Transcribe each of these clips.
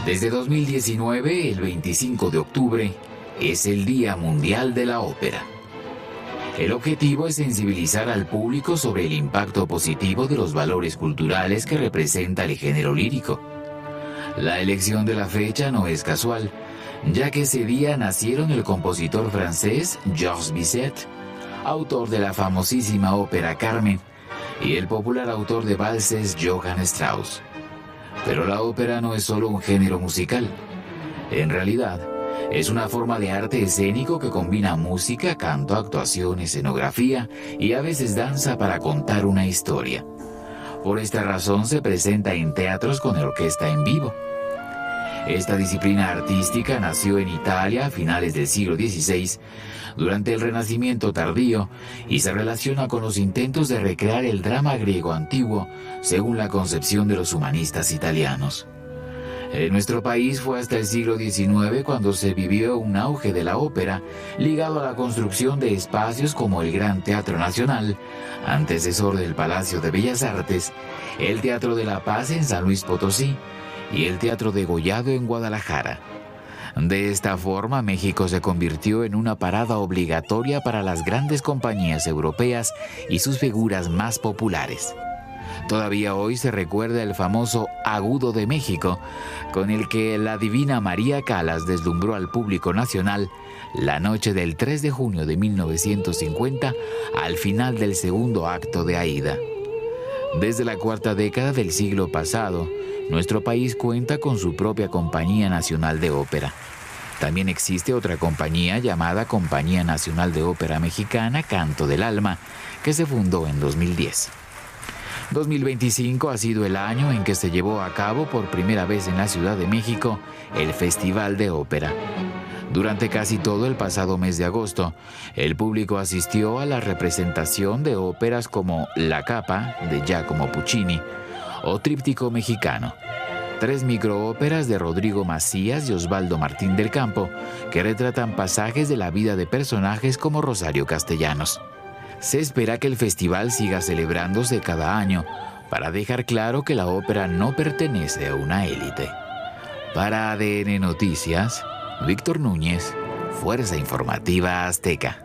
Desde 2019, el 25 de octubre, es el Día Mundial de la Ópera. El objetivo es sensibilizar al público sobre el impacto positivo de los valores culturales que representa el género lírico. La elección de la fecha no es casual, ya que ese día nacieron el compositor francés Georges Bizet, autor de la famosísima ópera Carmen, y el popular autor de valses Johann Strauss. Pero la ópera no es solo un género musical. En realidad, es una forma de arte escénico que combina música, canto, actuación, escenografía y a veces danza para contar una historia. Por esta razón se presenta en teatros con orquesta en vivo. Esta disciplina artística nació en Italia a finales del siglo XVI, durante el Renacimiento tardío, y se relaciona con los intentos de recrear el drama griego antiguo según la concepción de los humanistas italianos. En nuestro país fue hasta el siglo XIX cuando se vivió un auge de la ópera, ligado a la construcción de espacios como el Gran Teatro Nacional, antecesor del Palacio de Bellas Artes, el Teatro de la Paz en San Luis Potosí y el Teatro Degollado en Guadalajara. De esta forma, México se convirtió en una parada obligatoria para las grandes compañías europeas y sus figuras más populares. Todavía hoy se recuerda el famoso Agudo de México, con el que la divina María Callas deslumbró al público nacional la noche del 3 de junio de 1950, al final del segundo acto de Aída. Desde la cuarta década del siglo pasado, nuestro país cuenta con su propia Compañía Nacional de Ópera. También existe otra compañía llamada Compañía Nacional de Ópera Mexicana, Canto del Alma, que se fundó en 2010. 2025 ha sido el año en que se llevó a cabo por primera vez en la Ciudad de México el Festival de Ópera. Durante casi todo el pasado mes de agosto, el público asistió a la representación de óperas como La Capa, de Giacomo Puccini, o Tríptico Mexicano, 3 microóperas de Rodrigo Macías y Osvaldo Martín del Campo, que retratan pasajes de la vida de personajes como Rosario Castellanos. Se espera que el festival siga celebrándose cada año para dejar claro que la ópera no pertenece a una élite. Para ADN Noticias, Víctor Núñez, Fuerza Informativa Azteca.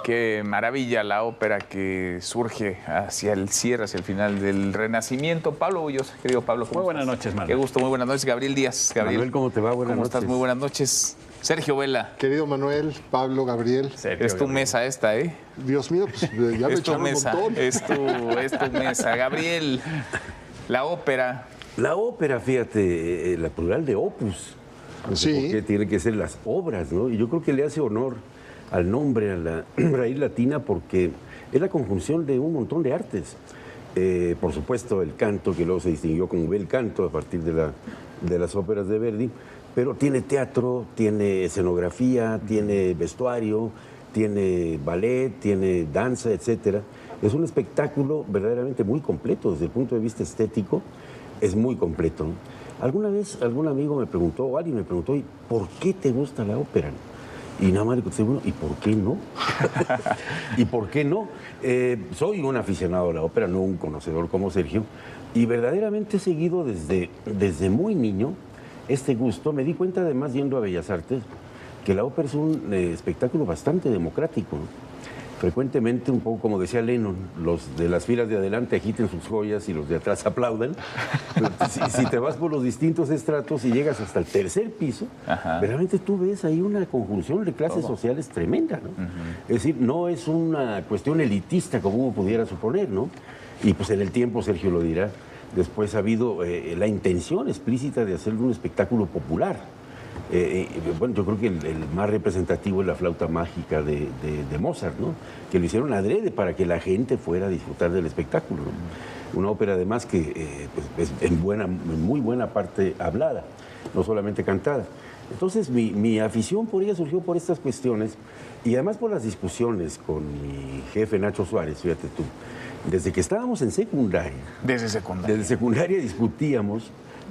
Qué maravilla la ópera que surge hacia el cierre, hacia el final del Renacimiento. Pablo Bullosa, querido Pablo, ¿cómo Muy buenas estás? noches, Manuel. Qué gusto, muy buenas noches. Gabriel Díaz. Gabriel, Manuel, ¿cómo te va? Buenas noches. ¿Cómo estás? Muy buenas noches. Sergio Vela. Querido Manuel, Pablo, Gabriel. Sergio, Es tu Gabriel. mesa esta, ¿eh? Dios mío, pues ya me Es tu echaron un mesa, montón. es tu mesa. Gabriel, la ópera. La ópera, fíjate, la plural de opus. Sí. Porque tiene que ser las obras, ¿no? Y yo creo que le hace honor al nombre, a la raíz latina, porque es la conjunción de un montón de artes. Por supuesto, el canto, que luego se distinguió como bel canto a partir de las óperas de Verdi, pero tiene teatro, tiene escenografía, tiene vestuario, tiene ballet, tiene danza, etcétera. Es un espectáculo verdaderamente muy completo desde el punto de vista estético, es muy completo, ¿no? Alguna vez algún amigo me preguntó, o alguien me preguntó, ¿y por qué te gusta la ópera? Y nada más le contesté, bueno, ¿y por qué no? ¿Y por qué no? Soy un aficionado a la ópera, no un conocedor como Sergio, y verdaderamente he seguido desde muy niño este gusto. Me di cuenta además, yendo a Bellas Artes, que la ópera es un espectáculo bastante democrático, ¿no? Frecuentemente, un poco como decía Lennon, los de las filas de adelante agiten sus joyas y los de atrás aplaudan. Pero si te vas por los distintos estratos y llegas hasta el tercer piso, verdaderamente tú ves ahí una conjunción de clases sociales tremenda, ¿no? Es decir, no es una cuestión elitista como uno pudiera suponer, ¿no? Y pues en el tiempo, Sergio lo dirá, después ha habido la intención explícita de hacer un espectáculo popular. Bueno, yo creo que el más representativo es la flauta mágica de Mozart, ¿no? Que lo hicieron adrede para que la gente fuera a disfrutar del espectáculo, ¿no? Una ópera además que pues, es en muy buena parte hablada, no solamente cantada. Entonces mi afición por ella surgió por estas cuestiones y además por las discusiones con mi jefe Nacho Suárez, fíjate tú. Desde que estábamos en secundaria. Desde secundaria Discutíamos.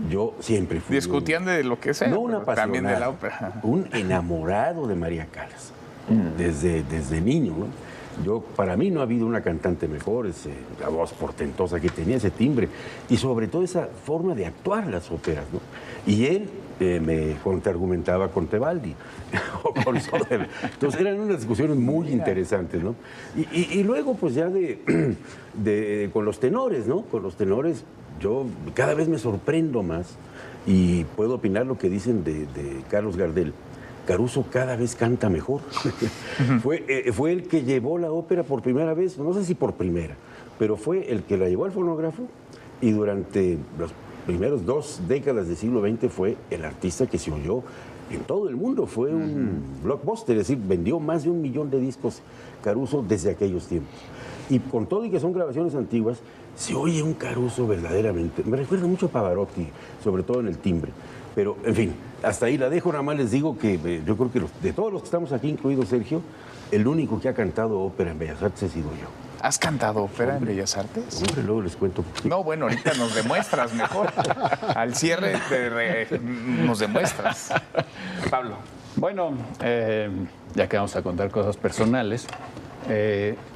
Yo siempre fui... Discutían de lo que sea, no un apasionado, también de la ópera. Un enamorado de María Callas, desde niño, ¿no? Para mí no ha habido una cantante mejor, la voz portentosa que tenía, ese timbre, y sobre todo esa forma de actuar las óperas, ¿no? Y él me contraargumentaba con Tebaldi o con Soder. Entonces eran unas discusiones muy interesantes, ¿no? Y luego, pues ya con los tenores, ¿no? Con los tenores yo cada vez me sorprendo más y puedo opinar lo que dicen de Carlos Gardel. Caruso cada vez canta mejor. Fue el que llevó la ópera por primera vez, no sé si por primera, pero fue el que la llevó al fonógrafo y durante las primeras 2 décadas del siglo XX fue el artista que se oyó en todo el mundo. Fue un blockbuster, es decir, vendió más de 1 millón de discos Caruso desde aquellos tiempos. Y con todo y que son grabaciones antiguas, se oye un Caruso verdaderamente. Me recuerda mucho a Pavarotti, sobre todo en el timbre. Pero, en fin, hasta ahí la dejo. Nada más les digo que yo creo que de todos los que estamos aquí, incluido Sergio, el único que ha cantado ópera en Bellas Artes he sido yo. ¿Has cantado ópera en Bellas Artes? Hombre, luego les cuento. No, bueno, ahorita nos demuestras mejor. Al cierre nos demuestras. Pablo. Bueno, ya que vamos a contar cosas personales.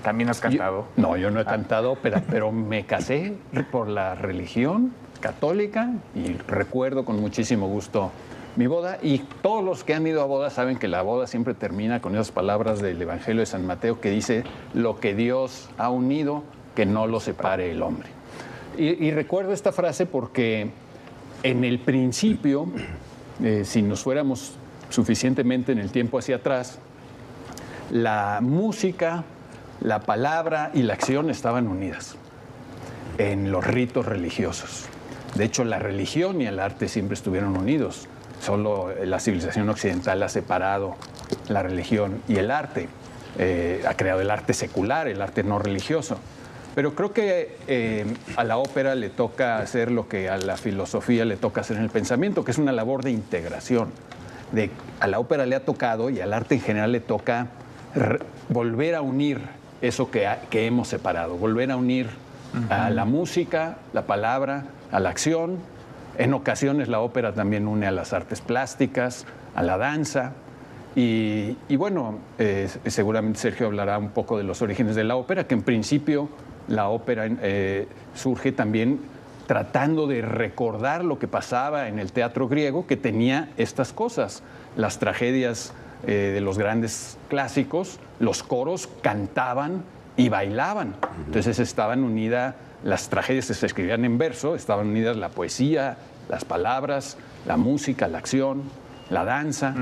¿También has cantado? Yo no he cantado ópera, pero me casé por la religión católica y recuerdo con muchísimo gusto mi boda, y todos los que han ido a bodas saben que la boda siempre termina con esas palabras del Evangelio de San Mateo que dice: lo que Dios ha unido, que no lo separe el hombre. Y recuerdo esta frase porque en el principio, si nos fuéramos suficientemente en el tiempo hacia atrás, la música, la palabra y la acción estaban unidas en los ritos religiosos. De hecho, la religión y el arte siempre estuvieron unidos. Solo la civilización occidental ha separado la religión y el arte. Ha creado el arte secular, el arte no religioso. Pero creo que a la ópera le toca hacer lo que a la filosofía le toca hacer en el pensamiento, que es una labor de integración. A la ópera le ha tocado, y al arte en general le toca, volver a unir eso que hemos separado, volver a unir a la música, la palabra, a la acción. En ocasiones la ópera también une a las artes plásticas, a la danza. Y bueno, seguramente Sergio hablará un poco de los orígenes de la ópera, que en principio la ópera surge también tratando de recordar lo que pasaba en el teatro griego, que tenía estas cosas, las tragedias de los grandes clásicos, los coros cantaban y bailaban. Entonces estaban unidas, las tragedias se escribían en verso, estaban unidas la poesía, las palabras, la música, la acción, la danza,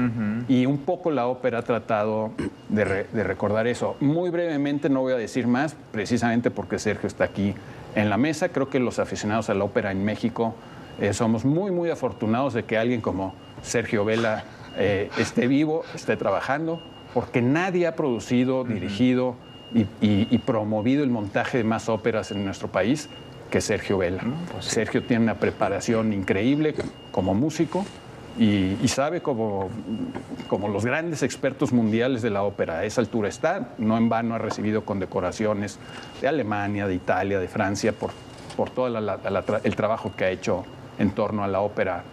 y un poco la ópera ha tratado de recordar eso. Muy brevemente, no voy a decir más, precisamente porque Sergio está aquí en la mesa. Creo que los aficionados a la ópera en México somos muy, muy afortunados de que alguien como Sergio Vela esté vivo, esté trabajando, porque nadie ha producido, dirigido y promovido el montaje de más óperas en nuestro país que Sergio Vela. Pues sí. Sergio tiene una preparación increíble como músico y sabe como los grandes expertos mundiales de la ópera. A esa altura está, no en vano ha recibido condecoraciones de Alemania, de Italia, de Francia, por todo el trabajo que ha hecho en torno a la ópera.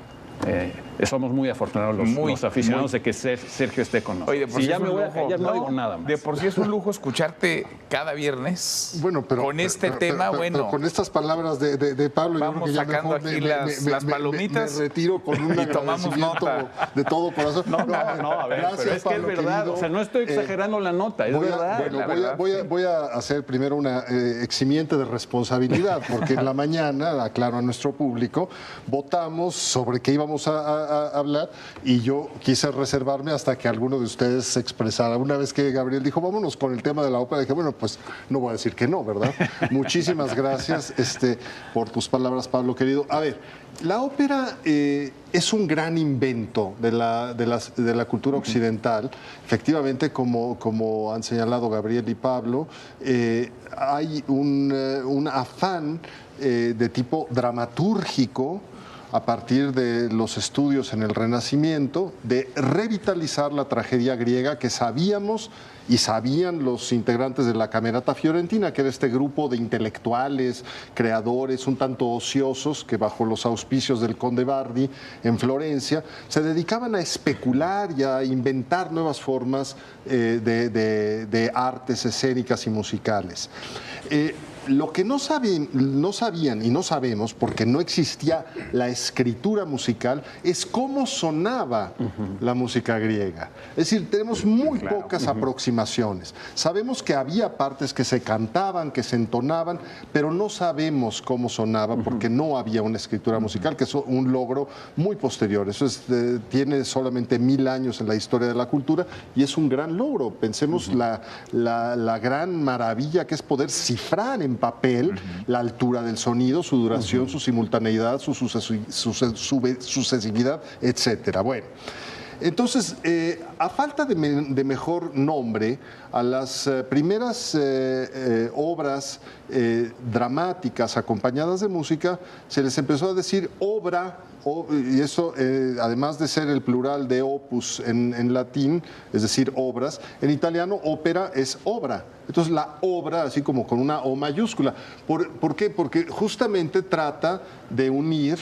Somos muy afortunados los aficionados de que Sergio esté con nosotros. Oye, si ya me voy a callar, no digo nada más. De por sí es un lujo escucharte cada viernes. Bueno, pero con este tema, pero con estas palabras de Pablo, vamos yo creo que ya sacando aquí las palomitas me retiro con un y tomamos nota de todo corazón. No, a ver, gracias, pero es que Pablo, es verdad. Querido. O sea, no estoy exagerando la nota, es verdad. Voy a hacer primero una eximiente de responsabilidad, porque en la mañana, aclaro a nuestro público, votamos sobre qué íbamos a hablar y yo quise reservarme hasta que alguno de ustedes se expresara. Una vez que Gabriel dijo, vámonos con el tema de la ópera, dije, bueno, pues no voy a decir que no, ¿verdad? Muchísimas gracias por tus palabras, Pablo, querido. A ver, la ópera es un gran invento de la cultura occidental. Efectivamente, como han señalado Gabriel y Pablo, hay un afán de tipo dramatúrgico a partir de los estudios en el Renacimiento, de revitalizar la tragedia griega que sabíamos y sabían los integrantes de la Camerata Fiorentina, que era este grupo de intelectuales, creadores, un tanto ociosos, que bajo los auspicios del conde Bardi en Florencia, se dedicaban a especular y a inventar nuevas formas de artes escénicas y musicales. Lo que no sabían y no sabemos, porque no existía la escritura musical, es cómo sonaba la música griega. Es decir, tenemos muy pocas aproximaciones. Sabemos que había partes que se cantaban, que se entonaban, pero no sabemos cómo sonaba porque no había una escritura musical, que es un logro muy posterior. Eso tiene solamente 1000 años en la historia de la cultura y es un gran logro. Pensemos la gran maravilla que es poder cifrar en papel la altura del sonido, su duración, su simultaneidad, su sucesividad, etcétera. Bueno, entonces, a falta de mejor nombre, a las primeras obras dramáticas acompañadas de música se les empezó a decir obra, y eso, además de ser el plural de opus en latín, es decir, obras, en italiano ópera es obra. Entonces la obra, así como con una O mayúscula. ¿Por qué? Porque justamente trata de unir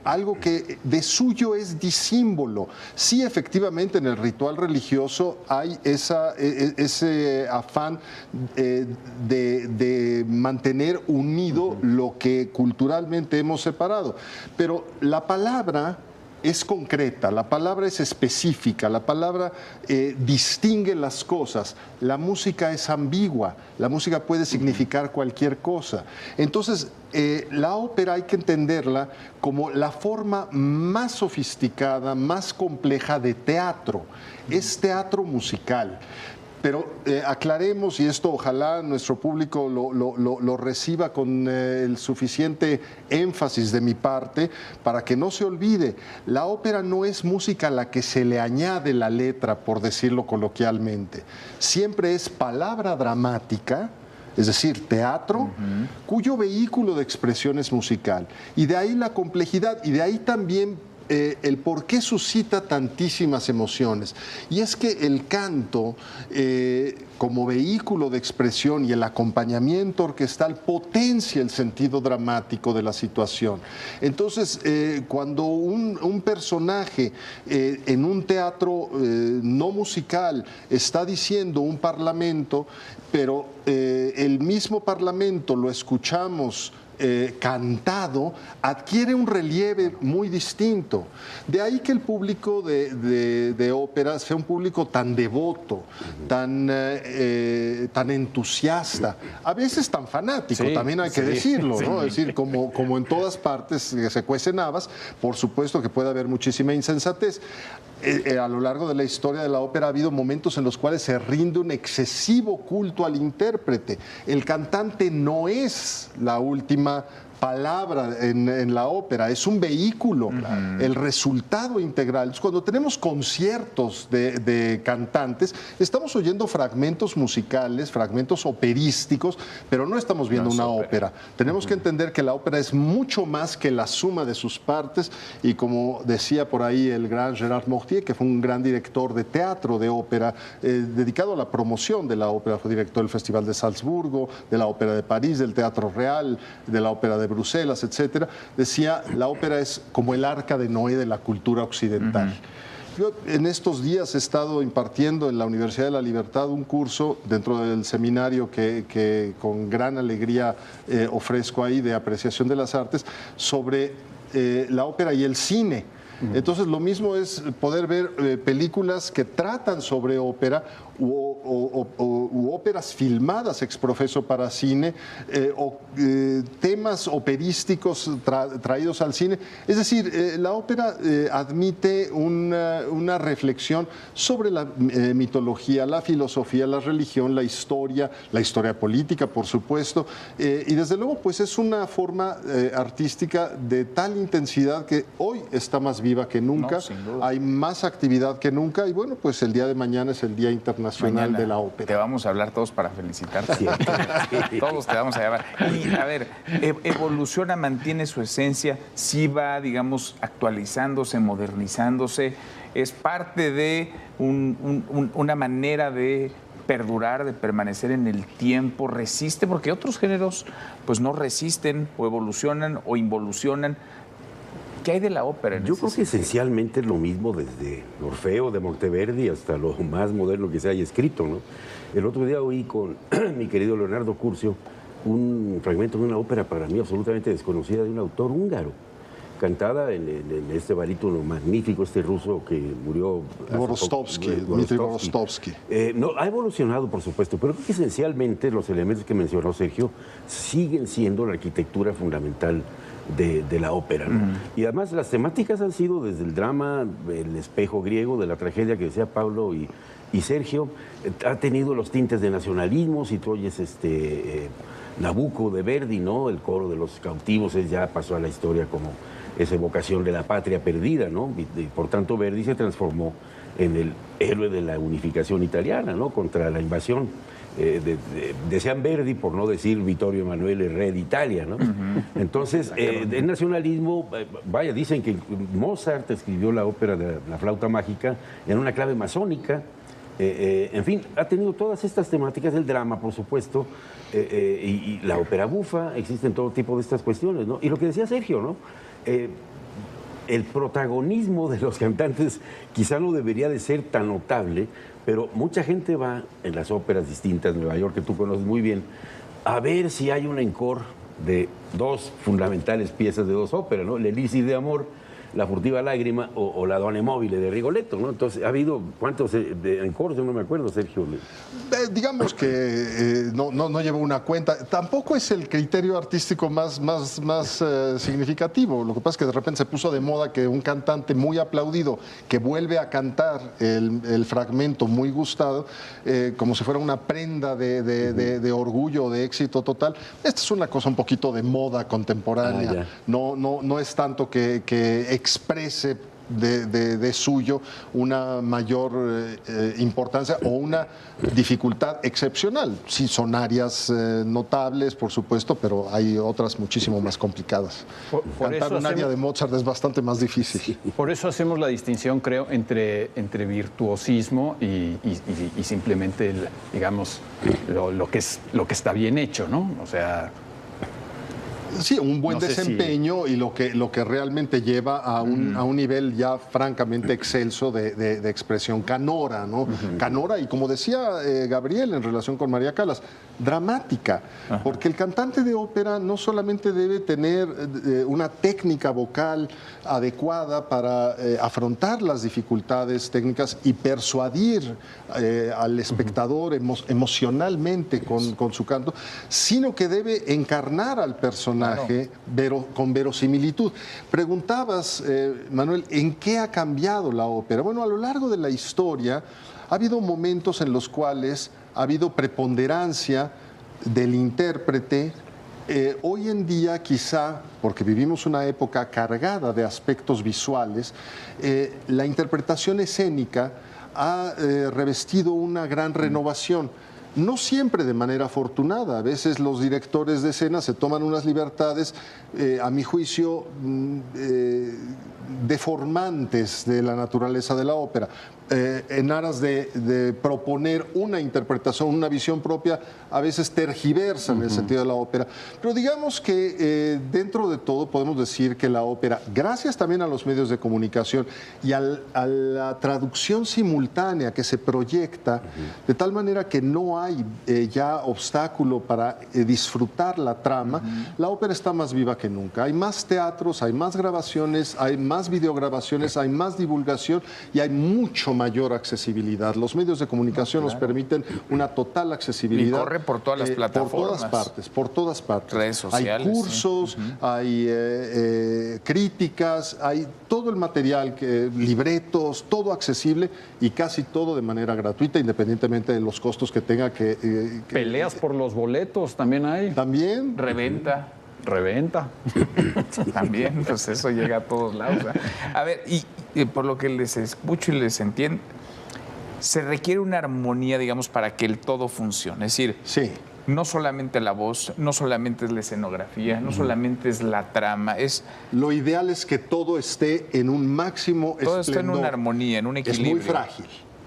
algo que de suyo es disímbolo. Sí, efectivamente, en el ritual religioso hay ese afán de mantener unido lo que culturalmente hemos separado. Pero la palabra es concreta, la palabra es específica, la palabra distingue las cosas, la música es ambigua, la música puede significar cualquier cosa. Entonces, la ópera hay que entenderla como la forma más sofisticada, más compleja de teatro. Es teatro musical. Pero aclaremos, y esto ojalá nuestro público lo reciba con el suficiente énfasis de mi parte, para que no se olvide, la ópera no es música a la que se le añade la letra, por decirlo coloquialmente. Siempre es palabra dramática, es decir, teatro, cuyo vehículo de expresión es musical. Y de ahí la complejidad, y de ahí también el por qué suscita tantísimas emociones. Y es que el canto, como vehículo de expresión, y el acompañamiento orquestal potencia el sentido dramático de la situación. Entonces, cuando un personaje en un teatro no musical está diciendo un parlamento, pero el mismo parlamento lo escuchamos cantado, adquiere un relieve muy distinto. De ahí que el público de ópera sea un público tan devoto, tan entusiasta, a veces tan fanático, también hay que decirlo, ¿no? Es decir, como en todas partes que se cuecen habas, por supuesto que puede haber muchísima insensatez. A lo largo de la historia de la ópera ha habido momentos en los cuales se rinde un excesivo culto al intérprete. El cantante no es la última palabra en la ópera, es un vehículo, el resultado integral. Cuando tenemos conciertos de cantantes, estamos oyendo fragmentos musicales, fragmentos operísticos, pero no estamos viendo una ópera. Tenemos que entender que la ópera es mucho más que la suma de sus partes, y como decía por ahí el gran Gérard Mortier, que fue un gran director de teatro de ópera, dedicado a la promoción de la ópera, fue director del Festival de Salzburgo, de la Ópera de París, del Teatro Real, de la Ópera de Bruselas, etcétera, decía, la ópera es como el arca de Noé de la cultura occidental. Yo en estos días he estado impartiendo en la Universidad de la Libertad un curso dentro del seminario que con gran alegría ofrezco ahí de apreciación de las artes sobre la ópera y el cine. Entonces, lo mismo es poder ver películas que tratan sobre ópera u óperas filmadas ex profeso para cine, o temas operísticos traídos al cine. Es decir, la ópera admite una reflexión sobre la mitología, la filosofía, la religión, la historia política, por supuesto, y desde luego pues es una forma artística de tal intensidad que hoy está más viva que nunca, hay más actividad que nunca, y bueno, pues el día de mañana es el Día Internacional Internacional Mañana de la te Ópera. vamos a hablar todos para felicitarte. Sí. Todos te vamos a llamar. Y a ver, evoluciona, mantiene su esencia, sí va, digamos, actualizándose, modernizándose. Es parte de una manera de perdurar, de permanecer en el tiempo, resiste, porque otros géneros pues no resisten o evolucionan o involucionan. ¿Qué hay de la ópera? Yo creo que esencialmente es lo mismo desde Orfeo de Monteverdi hasta lo más moderno que se haya escrito, ¿no? El otro día oí con mi querido Leonardo Curcio un fragmento de una ópera para mí absolutamente desconocida de un autor húngaro, cantada en este barítono magnífico, este ruso que murió hace Borostovsky, poco, Dmitri Borostovsky. No, ha evolucionado, por supuesto, pero creo que esencialmente los elementos que mencionó Sergio siguen siendo la arquitectura fundamental de la ópera, ¿no? Y además las temáticas han sido desde el drama, el espejo griego, de la tragedia que decía Pablo y Sergio, ha tenido los tintes de nacionalismo. Si tú oyes Nabucco de Verdi, ¿no? El coro de los cautivos ya pasó a la historia como esa evocación de la patria perdida, ¿no? Y por tanto Verdi se transformó en el héroe de la unificación italiana, ¿no? Contra la invasión. Decían Verdi, por no decir Vittorio Emanuele, rey de Italia, ¿no? Entonces, el nacionalismo, vaya, dicen que Mozart escribió la ópera de la flauta mágica en una clave masónica. En fin, ha tenido todas estas temáticas, el drama, por supuesto, y la ópera bufa, existen todo tipo de estas cuestiones, ¿no? Y lo que decía Sergio, ¿no? El protagonismo de los cantantes quizá no debería de ser tan notable, pero mucha gente va en las óperas distintas de Nueva York, que tú conoces muy bien, a ver si hay un encore de dos fundamentales piezas de dos óperas, ¿no? L'Elisi de Amor, La furtiva lágrima o La Donna Mobile de Rigoletto, ¿no? Entonces, ¿ha habido cuántos encores? Yo no me acuerdo, Sergio. Digamos que no llevo una cuenta. Tampoco es el criterio artístico más significativo. Lo que pasa es que de repente se puso de moda que un cantante muy aplaudido que vuelve a cantar el fragmento muy gustado, como si fuera una prenda de orgullo, de éxito total. Esta es una cosa un poquito de moda contemporánea. No es tanto que exprese de suyo una mayor importancia o una dificultad excepcional. Sí, son áreas notables, por supuesto, pero hay otras muchísimo más complicadas. Cantar un área de Mozart es bastante más difícil. Por eso hacemos la distinción, creo, entre virtuosismo y simplemente, digamos, lo que está bien hecho, ¿no? O sea... Sí, un buen desempeño y lo que realmente lleva a un nivel ya francamente excelso de expresión canora, ¿no? Canora y, como decía Gabriel en relación con María Callas, dramática, porque el cantante de ópera no solamente debe tener una técnica vocal adecuada para afrontar las dificultades técnicas y persuadir al espectador emocionalmente con su canto, sino que debe encarnar al personaje. Claro. Con verosimilitud. Preguntabas, Manuel, ¿en qué ha cambiado la ópera? Bueno, a lo largo de la historia ha habido momentos en los cuales ha habido preponderancia del intérprete. Hoy en día, quizá, porque vivimos una época cargada de aspectos visuales, la interpretación escénica ha revestido una gran renovación. No siempre de manera afortunada. A veces los directores de escena se toman unas libertades, a mi juicio, deformantes de la naturaleza de la ópera, en aras de proponer una interpretación, una visión propia, a veces tergiversan el sentido de la ópera. Pero digamos que dentro de todo podemos decir que la ópera, gracias también a los medios de comunicación y a la traducción simultánea que se proyecta, de tal manera que no hay ya obstáculo para disfrutar la trama, la ópera está más viva que nunca. Hay más teatros, hay más grabaciones, hay más videograbaciones, hay más divulgación y hay mucho mayor accesibilidad. Los medios de comunicación nos permiten una total accesibilidad. Y corre por todas las plataformas. Por todas partes. Redes sociales. Hay cursos, hay críticas, hay todo el material, libretos, todo accesible y casi todo de manera gratuita, independientemente de los costos que tenga que Peleas por los boletos también hay. También. Reventa. También, pues eso llega a todos lados, ¿eh? A ver, y por lo que les escucho y les entiendo, se requiere una armonía, digamos, para que el todo funcione. Es decir, Sí. no solamente la voz, no solamente es la escenografía, no solamente es la trama, es Lo ideal es que todo esté en un máximo todo está en esplendor. una armonía, en un Es equilibrio. muy frágil.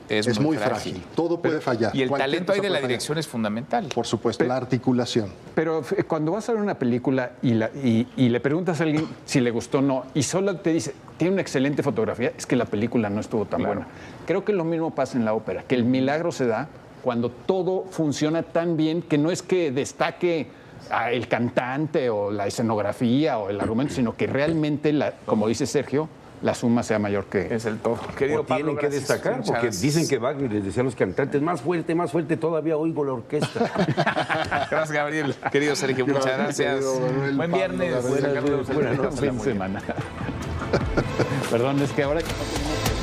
Es muy frágil. Todo puede fallar. Y el Cualquier talento ahí cosa de la puede fallar. dirección es fundamental. Por supuesto, la articulación. Pero cuando vas a ver una película y le preguntas a alguien si le gustó o no, y solo te dice, tiene una excelente fotografía, es que la película no estuvo tan buena. Creo que lo mismo pasa en la ópera, que el milagro se da cuando todo funciona tan bien que no es que destaque el cantante o la escenografía o el argumento, sino que realmente, como dice Sergio, la suma sea mayor que... Es el todo. O Querido Pablo, tienen que gracias. destacar, Muchas porque gracias. dicen que Wagner les decía a los cantantes, más fuerte, todavía oigo la orquesta. Gracias, Gabriel. Querido Sergio, muchas gracias. Querido Manuel, Buen Pablo, viernes. Gabriel, Carlos, Buenas Pásala fin de muy bien. semana. Perdón, es que ahora que no tenemos